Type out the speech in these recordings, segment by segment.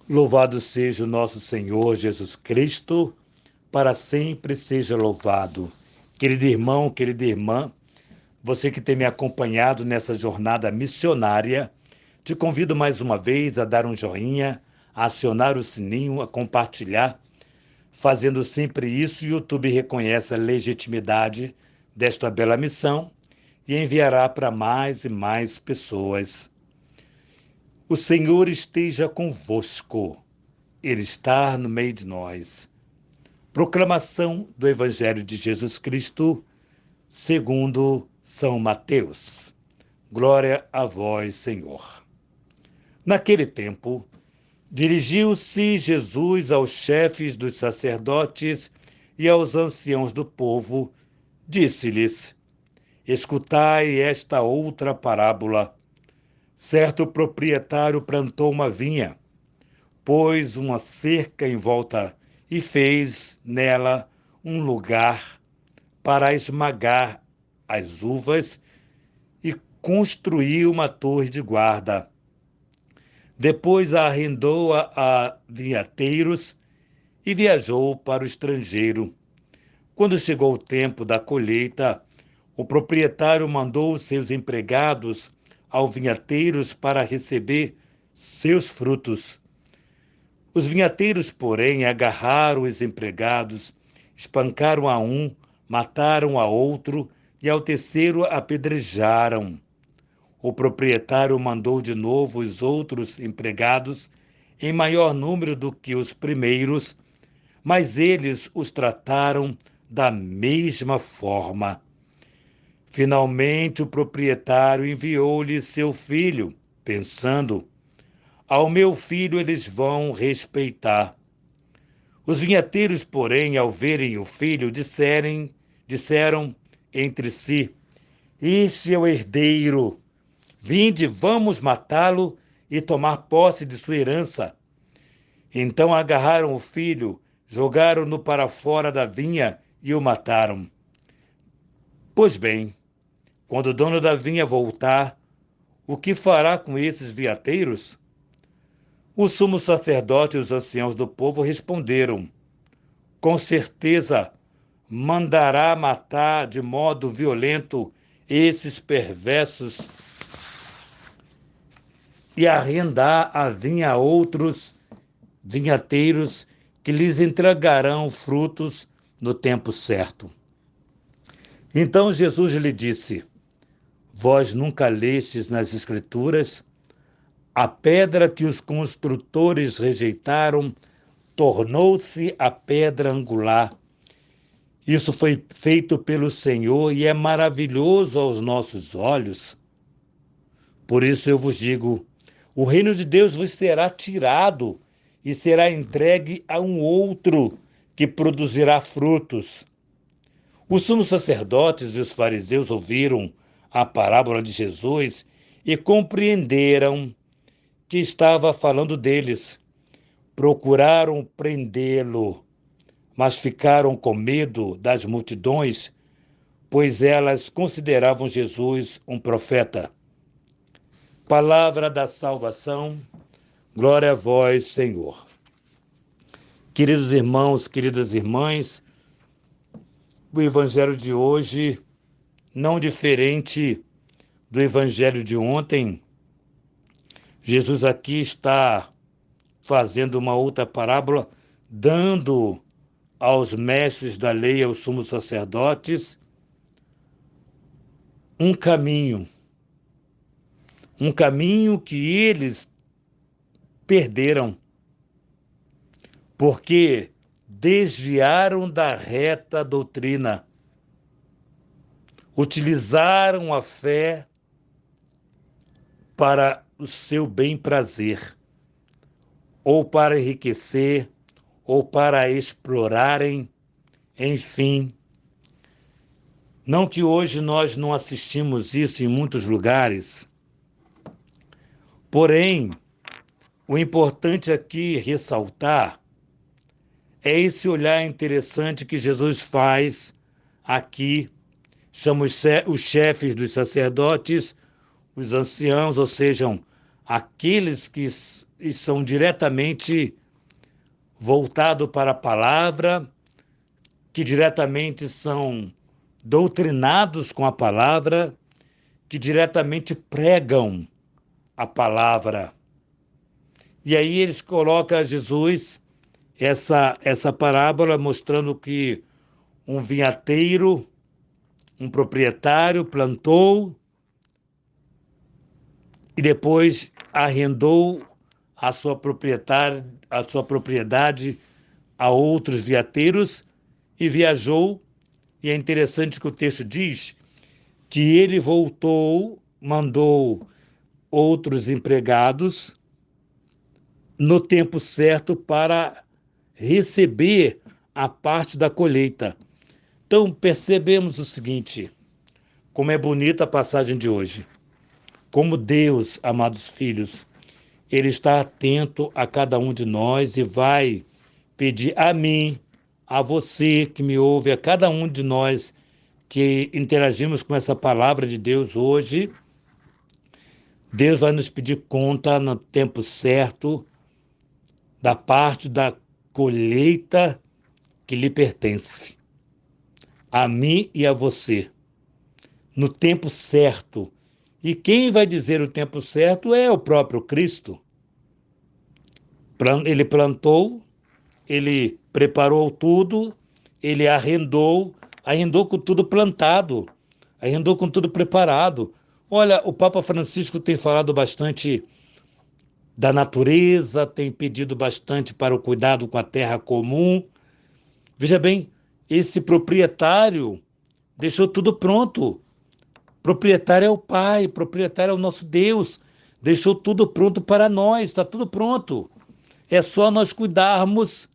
Louvado seja o nosso Senhor Jesus Cristo, para sempre seja louvado. Querido irmão, querida irmã, você que tem me acompanhado nessa jornada missionária, te convido mais uma vez a dar um joinha, a acionar o sininho, a compartilhar. Fazendo sempre isso, o YouTube reconhece a legitimidade desta bela missão e enviará para mais e mais pessoas. O Senhor esteja convosco. Ele está no meio de nós. Proclamação do Evangelho de Jesus Cristo, segundo São Mateus. Glória a vós, Senhor. Naquele tempo, dirigiu-se Jesus aos chefes dos sacerdotes e aos anciãos do povo, disse-lhes: Escutai esta outra parábola. Certo proprietário plantou uma vinha, pôs uma cerca em volta e fez nela um lugar para esmagar as uvas e construiu uma torre de guarda. Depois a arrendou a vinhateiros e viajou para o estrangeiro. Quando chegou o tempo da colheita, o proprietário mandou seus empregados aos vinhateiros para receber seus frutos. Os vinhateiros, porém, agarraram os empregados, espancaram a um, mataram a outro e ao terceiro apedrejaram. O proprietário mandou de novo os outros empregados, em maior número do que os primeiros, mas eles os trataram da mesma forma. Finalmente, o proprietário enviou-lhe seu filho, pensando: ao meu filho eles vão respeitar. Os vinhateiros, porém, ao verem o filho, disseram entre si: Este é o herdeiro. Vinde, vamos matá-lo e tomar posse de sua herança. Então agarraram o filho, jogaram-no para fora da vinha e o mataram. Pois bem, quando o dono da vinha voltar, o que fará com esses vinhateiros? O sumo sacerdote e os anciãos do povo responderam: com certeza mandará matar de modo violento esses perversos e arrendar a vinha a outros vinhateiros que lhes entregarão frutos no tempo certo. Então Jesus lhe disse: Vós nunca lestes nas Escrituras? A pedra que os construtores rejeitaram tornou-se a pedra angular. Isso foi feito pelo Senhor e é maravilhoso aos nossos olhos. Por isso eu vos digo: o reino de Deus vos será tirado e será entregue a um outro que produzirá frutos. Os sumos sacerdotes e os fariseus ouviram a parábola de Jesus e compreenderam que estava falando deles. Procuraram prendê-lo, mas ficaram com medo das multidões, pois elas consideravam Jesus um profeta. Palavra da salvação, glória a vós, Senhor. Queridos irmãos, queridas irmãs, o evangelho de hoje, não diferente do evangelho de ontem, Jesus aqui está fazendo uma outra parábola, dando aos mestres da lei, aos sumos sacerdotes, um caminho que eles perderam, porque desviaram da reta doutrina, utilizaram a fé para o seu bem-prazer, ou para enriquecer, ou para explorarem, enfim. Não que hoje nós não assistimos isso em muitos lugares, porém, o importante aqui ressaltar é esse olhar interessante que Jesus faz aqui, chama os chefes dos sacerdotes, os anciãos, ou seja, aqueles que são diretamente voltados para a palavra, que diretamente são doutrinados com a palavra, que diretamente pregam a palavra. E aí eles colocam a Jesus essa parábola mostrando que um vinhateiro, um proprietário plantou e depois arrendou a sua propriedade a outros vinhateiros e viajou. E é interessante que o texto diz que ele voltou, mandou outros empregados no tempo certo para receber a parte da colheita. Então percebemos o seguinte, como é bonita a passagem de hoje. Como Deus, amados filhos, Ele está atento a cada um de nós e vai pedir a mim, a você que me ouve, a cada um de nós que interagimos com essa palavra de Deus hoje. Deus vai nos pedir conta no tempo certo da parte da colheita que lhe pertence, a mim e a você, no tempo certo. E quem vai dizer o tempo certo é o próprio Cristo. Ele plantou, ele preparou tudo, ele arrendou com tudo plantado, arrendou com tudo preparado. Olha, o Papa Francisco tem falado bastante da natureza, tem pedido bastante para o cuidado com a terra comum. Veja bem, esse proprietário deixou tudo pronto. Proprietário é o Pai, proprietário é o nosso Deus. Deixou tudo pronto para nós, está tudo pronto. É só nós cuidarmos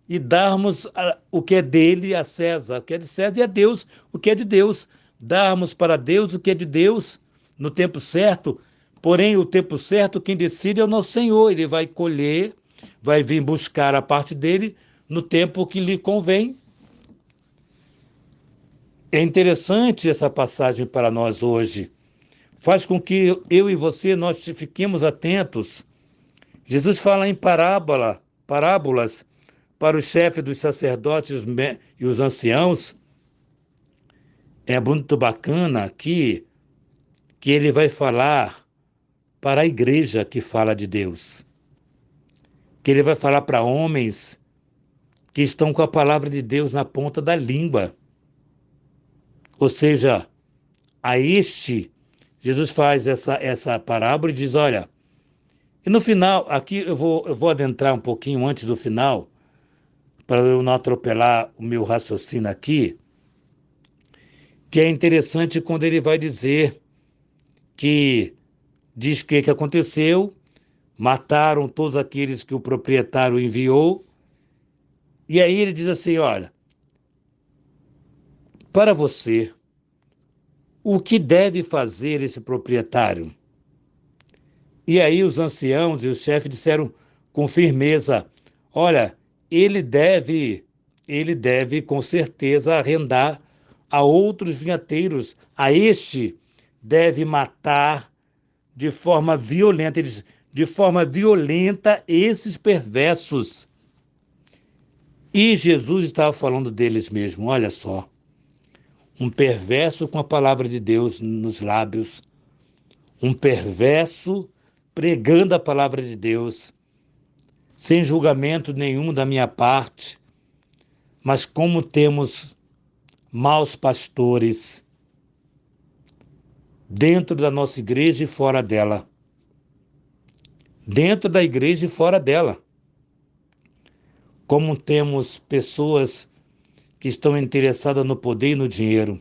e darmos o que é dele a César, o que é de César, e a Deus o que é de Deus. Darmos para Deus o que é de Deus no tempo certo. Porém, o tempo certo, quem decide é o nosso Senhor. Ele vai colher, vai vir buscar a parte dele no tempo que lhe convém. É interessante essa passagem para nós hoje. Faz com que eu e você, nós fiquemos atentos. Jesus fala em parábolas para os chefes dos sacerdotes e os anciãos. É muito bacana aqui que ele vai falar para a igreja que fala de Deus. Que ele vai falar para homens que estão com a palavra de Deus na ponta da língua. Ou seja, a este, Jesus faz essa parábola e diz, olha, e no final, aqui eu vou adentrar um pouquinho antes do final, para eu não atropelar o meu raciocínio aqui, que é interessante quando ele vai dizer que diz que aconteceu, mataram todos aqueles que o proprietário enviou, e aí ele diz assim, olha, para você, o que deve fazer esse proprietário? E aí os anciãos e os chefes disseram com firmeza, olha, ele deve com certeza arrendar a outros vinhateiros, a este deve matar de forma violenta, de forma violenta esses perversos. E Jesus estava falando deles mesmo, olha só, um perverso com a palavra de Deus nos lábios, um perverso pregando a palavra de Deus, sem julgamento nenhum da minha parte, mas como temos maus pastores dentro da nossa igreja e fora dela. Dentro da igreja e fora dela. Como temos pessoas que estão interessadas no poder e no dinheiro,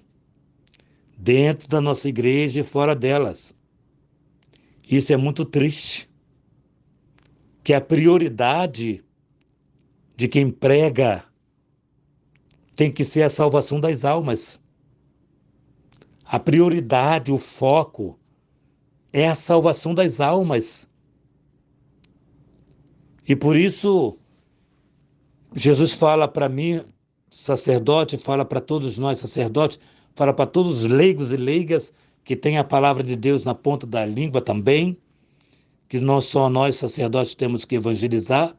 dentro da nossa igreja e fora delas. Isso é muito triste, que a prioridade de quem prega tem que ser a salvação das almas. A prioridade, o foco é a salvação das almas. E por isso, Jesus fala para mim, sacerdote, fala para todos nós, sacerdotes, fala para todos os leigos e leigas que têm a palavra de Deus na ponta da língua também, que não só nós sacerdotes temos que evangelizar,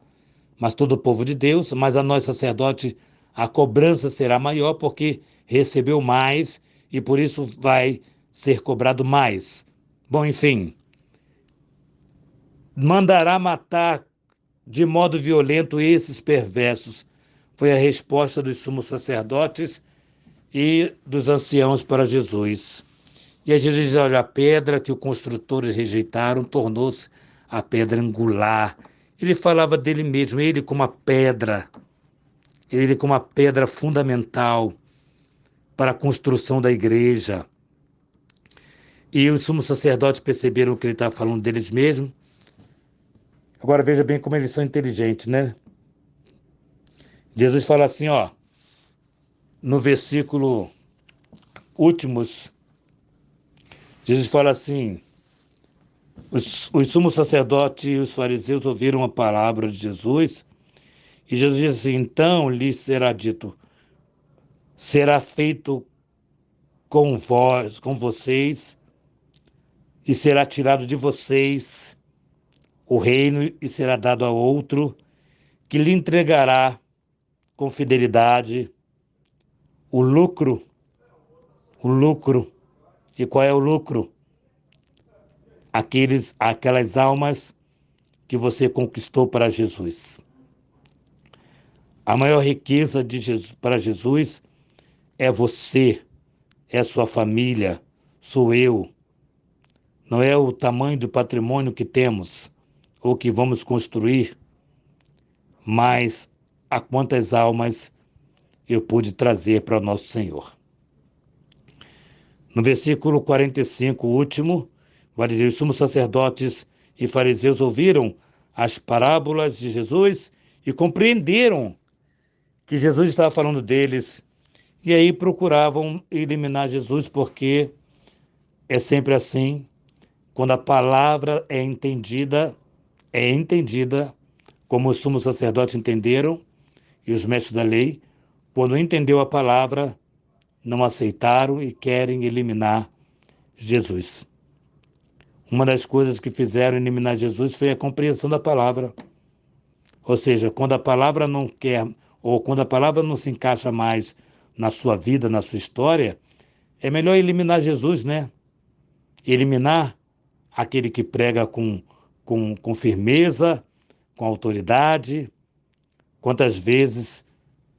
mas todo o povo de Deus, mas a nós sacerdote a cobrança será maior porque recebeu mais e por isso vai ser cobrado mais. Bom, enfim, mandará matar de modo violento esses perversos. Foi a resposta dos sumos sacerdotes e dos anciãos para Jesus. E aí Jesus diz, olha, a pedra que os construtores rejeitaram tornou-se a pedra angular. Ele falava dele mesmo, ele como uma pedra fundamental para a construção da igreja. E os sumos sacerdotes perceberam que ele estava falando deles mesmos. Agora veja bem como eles são inteligentes, né? Jesus fala assim, ó, no versículo últimos, Jesus fala assim, os sumos sacerdotes e os fariseus ouviram a palavra de Jesus, e Jesus diz assim, então lhes será dito, será feito com vós, com vocês, e será tirado de vocês o reino e será dado a outro, que lhe entregará com fidelidade o lucro. E qual é o lucro? Aquelas almas que você conquistou para Jesus. A maior riqueza de Jesus, para Jesus é você, é a sua família, sou eu. Não é o tamanho do patrimônio que temos ou que vamos construir, mas a quantas almas eu pude trazer para o nosso Senhor. No versículo 45, último, vai dizer, os sumos sacerdotes e fariseus ouviram as parábolas de Jesus e compreenderam que Jesus estava falando deles. E aí procuravam eliminar Jesus, porque é sempre assim, quando a palavra é entendida como os sumos sacerdotes entenderam e os mestres da lei, quando entendeu a palavra, não aceitaram e querem eliminar Jesus. Uma das coisas que fizeram eliminar Jesus foi a compreensão da palavra. Ou seja, quando a palavra não quer, ou quando a palavra não se encaixa mais na sua vida, na sua história, é melhor eliminar Jesus, né? Eliminar aquele que prega com firmeza, com autoridade. Quantas vezes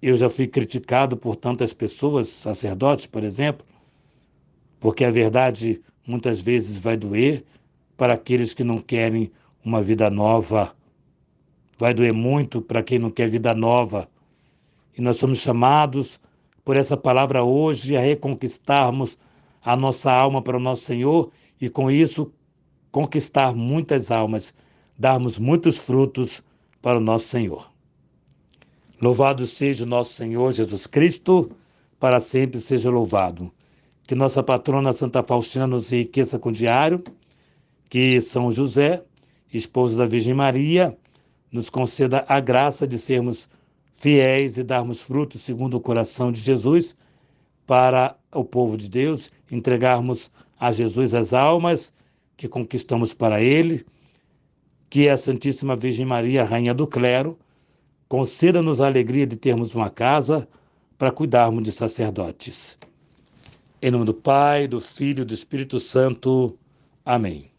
eu já fui criticado por tantas pessoas, sacerdotes, por exemplo, porque a verdade muitas vezes vai doer para aqueles que não querem uma vida nova. Vai doer muito para quem não quer vida nova. E nós somos chamados por essa palavra hoje a reconquistarmos a nossa alma para o nosso Senhor e com isso conquistar muitas almas, darmos muitos frutos para o nosso Senhor. Louvado seja o nosso Senhor Jesus Cristo, para sempre seja louvado. Que nossa patrona Santa Faustina nos enriqueça com o diário, que São José, esposo da Virgem Maria, nos conceda a graça de sermos fiéis e darmos frutos segundo o coração de Jesus para o povo de Deus, entregarmos a Jesus as almas que conquistamos para Ele, que a Santíssima Virgem Maria, Rainha do Clero, conceda-nos a alegria de termos uma casa para cuidarmos de sacerdotes. Em nome do Pai, do Filho e do Espírito Santo. Amém.